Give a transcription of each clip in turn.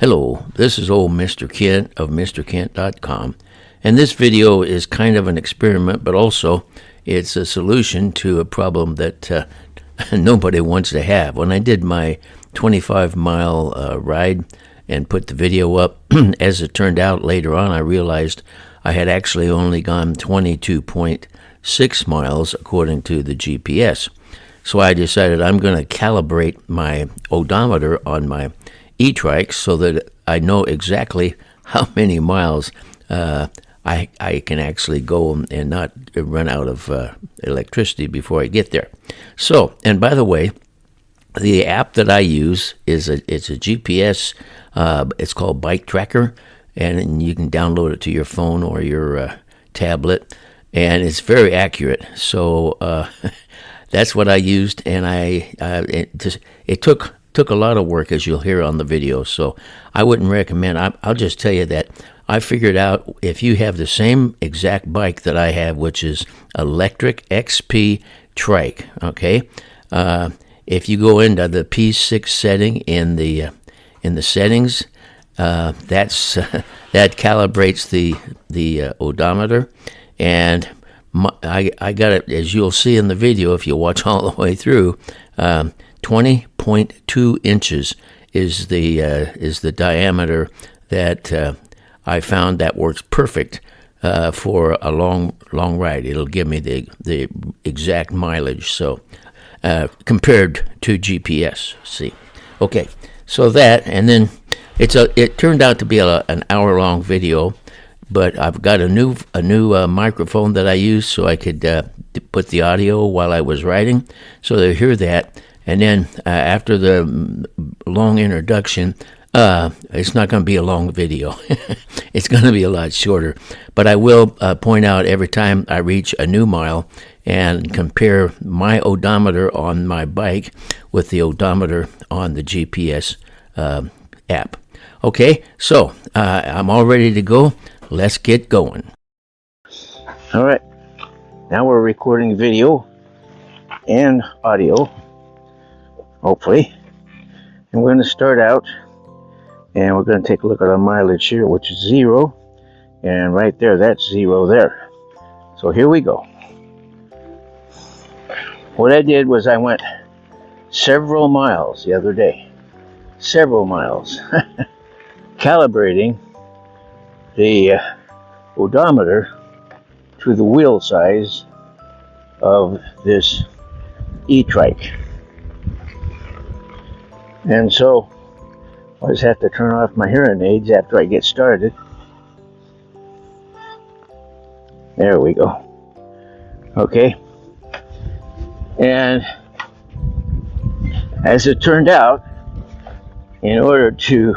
Hello, this is old Mr. Kent of MrKent.com, and this video is kind of an experiment, but also it's a solution to a problem that nobody wants to have. When I did my 25-mile ride and put the video up, as it turned out later on, I realized I had actually only gone 22.6 miles according to the GPS. So I decided I'm going to calibrate my odometer on my e-trikes so that I know exactly how many miles I can actually go and not run out of electricity before I get there. So, and by the way, the app that I use it's a GPS. It's called Bike Tracker, and you can download it to your phone or your tablet, and it's very accurate. So that's what I used, and it took a lot of work, as you'll hear on the video, so I wouldn't recommend. I'll just tell you that I figured out if you have the same exact bike that I have, which is a Lectric XP trike, okay, if you go into the P6 setting in the settings, that calibrates the odometer, and I got it, as you'll see in the video if you watch all the way through. 20.2 inches is the diameter that I found that works perfect for a long ride. It'll give me the exact mileage. So compared to GPS. See, okay. So that, and then it turned out to be an hour-long video, but I've got a new microphone that I use so I could put the audio while I was riding, so they'll hear that. And then after the long introduction, it's not going to be a long video. It's going to be a lot shorter. But I will point out every time I reach a new mile and compare my odometer on my bike with the odometer on the GPS app. Okay, so I'm all ready to go. Let's get going. All right, now we're recording video and audio, hopefully. And we're going to start out, and we're going to take a look at our mileage here, which is 0. And right there, that's 0 there. So here we go. What I did was I went several miles the other day. Several miles. Calibrating the odometer to the wheel size of this e-trike. And so I just have to turn off my hearing aids after I get started. There we go. Okay. And as it turned out, in order to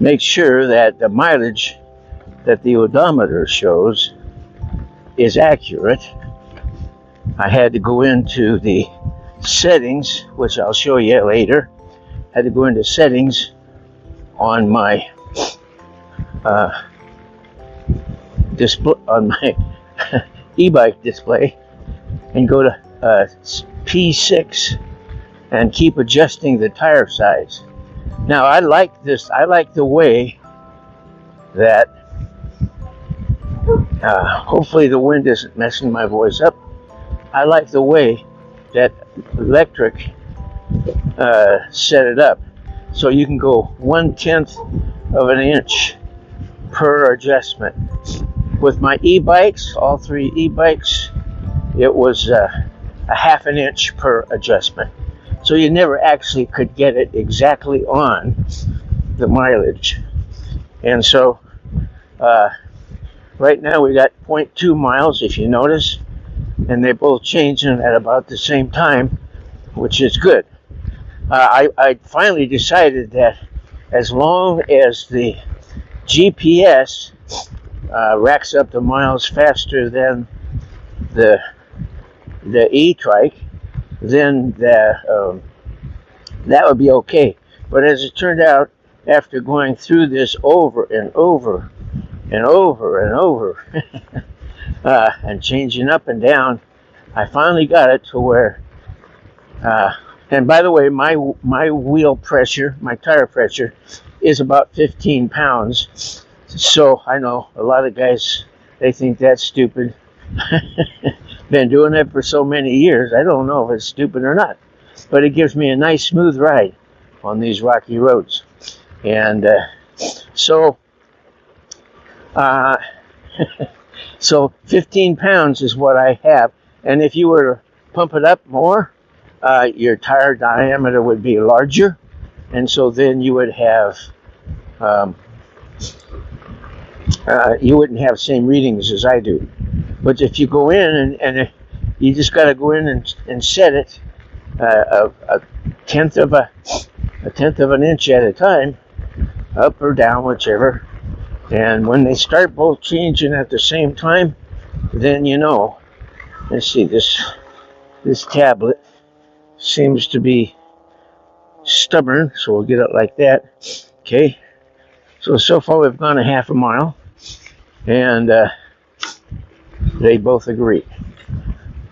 make sure that the mileage that the odometer shows is accurate, I had to go into the settings, which I'll show you later. I had to go into settings on my display, on my e-bike display, and go to P6 and keep adjusting the tire size. Now I like this. I like the way that hopefully the wind isn't messing my voice up. I like the way that Lectric set it up, so you can go 1/10 of an inch per adjustment. With my e-bikes, all 3 e-bikes, it was a 1/2 inch per adjustment. So you never actually could get it exactly on the mileage. And so right now we got 0.2 miles, if you notice, and they're both changing at about the same time, which is good. I finally decided that as long as the GPS racks up the miles faster than the e-trike, then that would be okay. But as it turned out, after going through this over and over and over and over and changing up and down, I finally got it to where And by the way, my wheel pressure, my tire pressure, is about 15 pounds. So I know a lot of guys, they think that's stupid. Been doing it for so many years, I don't know if it's stupid or not. But it gives me a nice smooth ride on these rocky roads. And so 15 pounds is what I have. And if you were to pump it up more, your tire diameter would be larger. And so then you would have, you wouldn't have same readings as I do. But if you go in and you just got to go in and set it a tenth of an inch at a time, up or down, whichever. And when they start both changing at the same time, then you know. Let's see, this tablet seems to be stubborn, so we'll get it like that. Okay. So far we've gone a half a mile, and they both agree.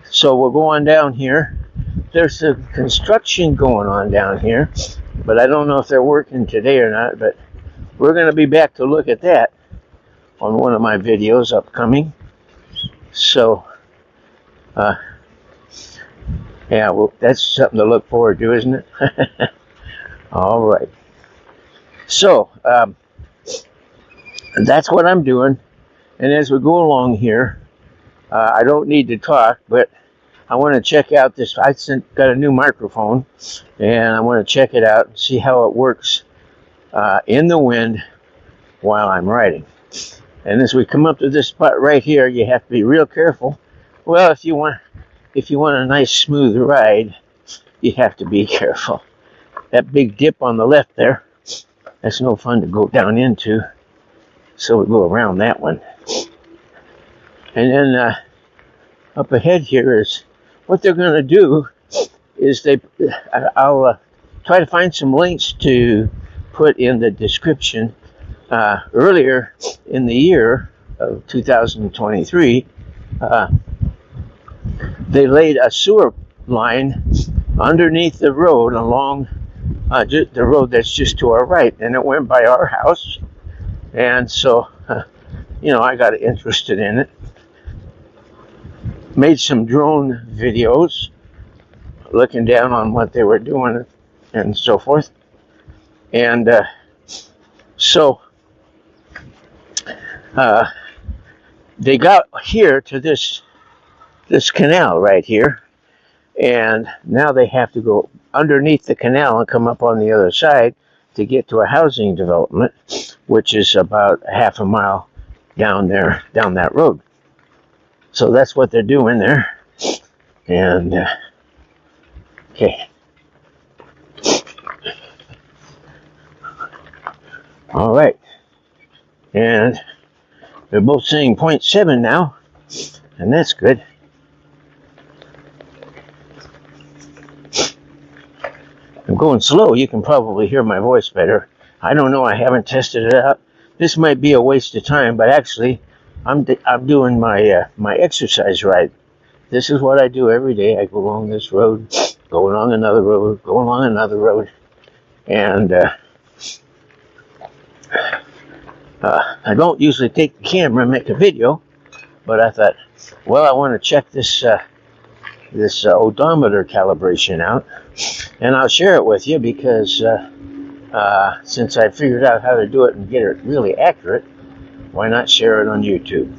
So we'll go on down here. There's a construction going on down here, but I don't know if they're working today or not, but we're going to be back to look at that on one of my videos upcoming. So, yeah, well, that's something to look forward to, isn't it? All right. So, that's what I'm doing. And as we go along here, I don't need to talk, but I want to check out this. I got a new microphone, and I want to check it out and see how it works in the wind while I'm riding. And as we come up to this spot right here, you have to be real careful. Well, if you want a nice smooth ride, you have to be careful. That big dip on the left there, that's no fun to go down into. So we go around that one. And then up ahead here is what they're going to do is I'll try to find some links to put in the description. Earlier in the year of 2023, they laid a sewer line underneath the road along the road that's just to our right, and it went by our house. And so, I got interested in it. Made some drone videos looking down on what they were doing and so forth. And so they got here to this canal right here, and now they have to go underneath the canal and come up on the other side to get to a housing development, which is about a half a mile down that road. So that's what they're doing there. And okay. All right. And they're both saying 0.7 now, and that's good. I'm going slow. You can probably hear my voice better. I don't know. I haven't tested it out. This might be a waste of time, but actually, I'm doing my exercise ride. This is what I do every day. I go along this road, go along another road, go along another road, and I don't usually take the camera and make a video, but I thought, well, I want to check this odometer calibration out, and I'll share it with you because since I figured out how to do it and get it really accurate, why not share it on YouTube?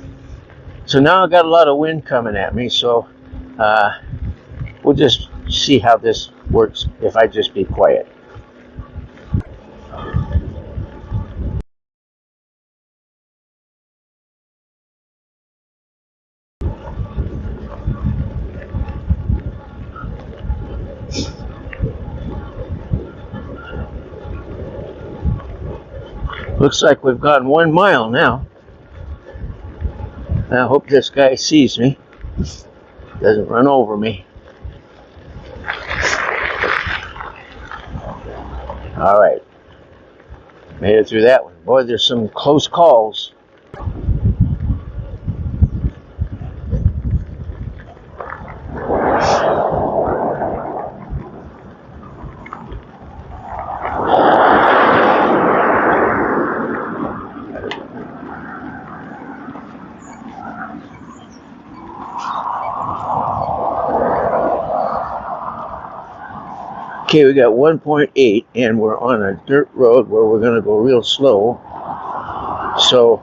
So now I've got a lot of wind coming at me, so we'll just see how this works if I just be quiet. Looks like we've gone 1 mile now. I hope this guy sees me, doesn't run over me. All right, made it through that one. Boy, there's some close calls. Okay, we got 1.8 and we're on a dirt road where we're going to go real slow. So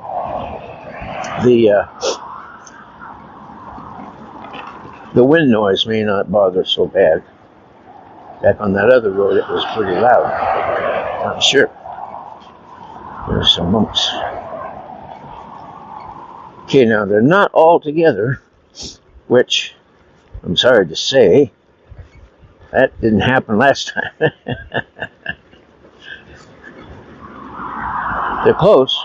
the wind noise may not bother so bad. Back on that other road, it was pretty loud. I'm sure. There's some bumps. Okay, now they're not all together, which I'm sorry to say, that didn't happen last time. They're close.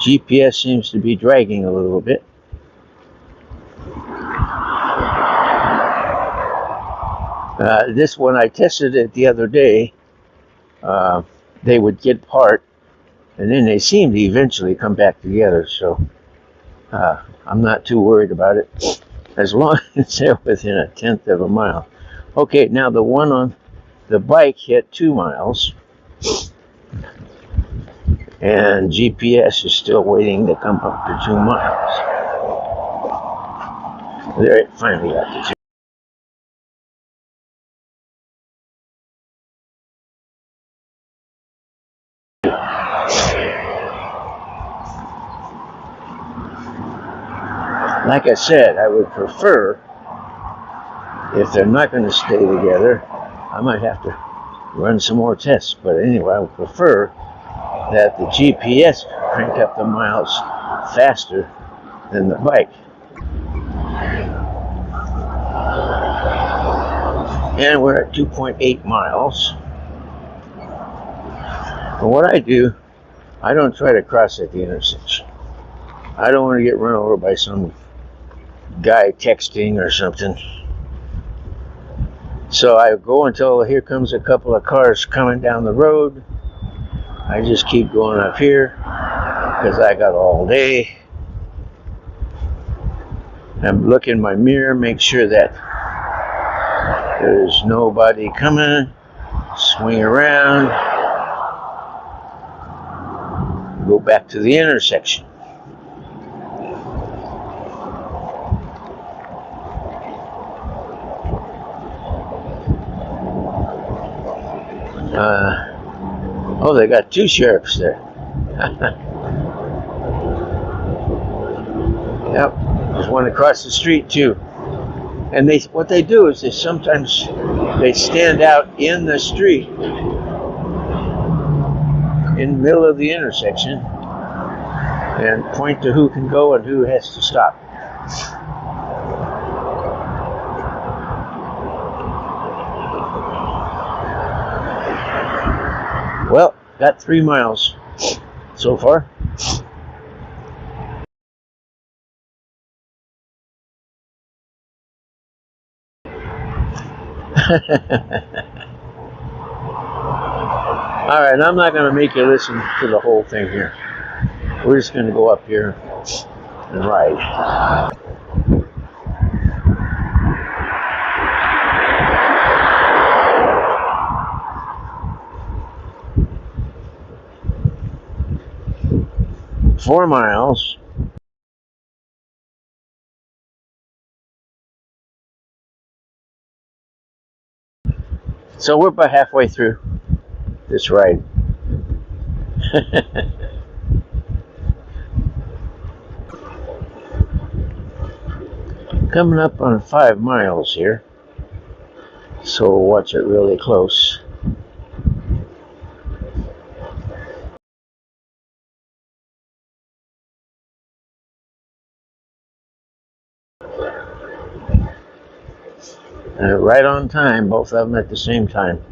GPS seems to be dragging a little bit. This one, I tested it the other day. They would get apart, and then they seem to eventually come back together. So I'm not too worried about it, as long as they're within 1/10 of a mile. Okay, now the one on the bike hit 2 miles, and GPS is still waiting to come up to 2 miles. There, it finally got to 2. Like I said, I would prefer, if they're not going to stay together, I might have to run some more tests. But anyway, I would prefer that the GPS crank up the miles faster than the bike. And we're at 2.8 miles. And what I do, I don't try to cross at the intersection. I don't want to get run over by some guy texting or something. So I go until here comes a couple of cars coming down the road. I just keep going up here because I got all day. I'm looking in my mirror, make sure that there's nobody coming. Swing around. Go back to the intersection. Oh, they got 2 sheriffs there. Yep, there's one across the street too. And what they do is they sometimes stand out in the street, in the middle of the intersection, and point to who can go and who has to stop. Well, got 3 miles so far. Alright, I'm not going to make you listen to the whole thing here. We're just going to go up here and ride. Four miles. So we're about halfway through this ride. Coming up on 5 miles here, so watch it really close. Right on time, both of them at the same time.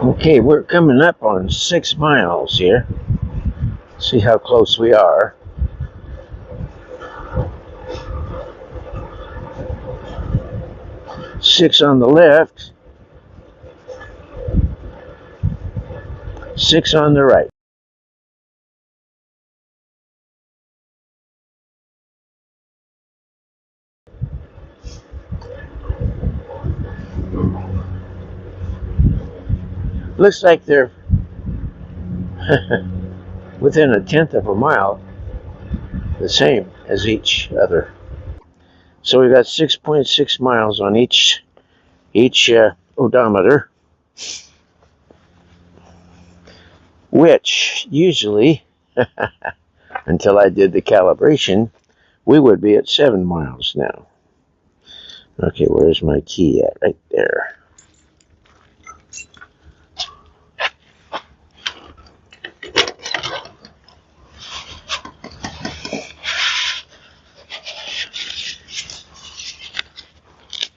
Okay, we're coming up on 6 miles here. See how close we are. Six on the left, 6 on the right. Looks like they're within 1/10 of a mile, the same as each other. So we got 6.6 miles on each odometer, which usually, until I did the calibration, we would be at 7 miles now. Okay, where's my key at? Right there.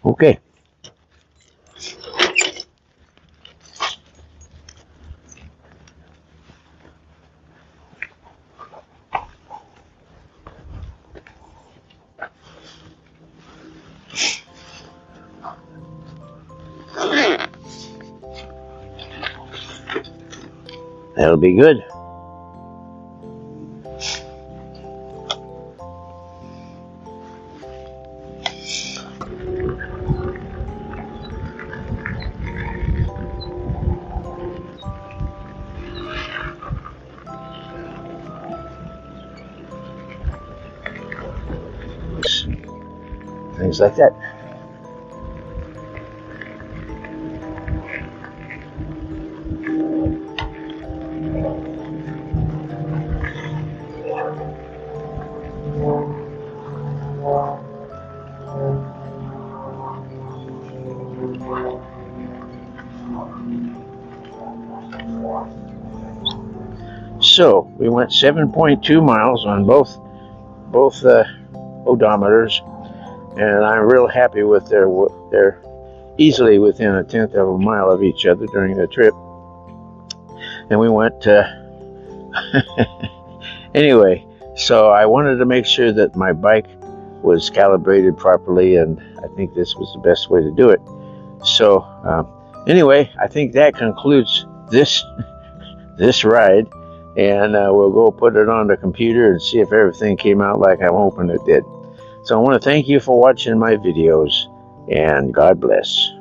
Okay. That'll be good. Things like that. So we went 7.2 miles on both odometers, and I'm real happy with they're easily within 1/10 of a mile of each other during the trip. And we went anyway. So I wanted to make sure that my bike was calibrated properly, and I think this was the best way to do it. So anyway, I think that concludes this ride, and we'll go put it on the computer and see if everything came out like I'm hoping it did. So I want to thank you for watching my videos, and God bless.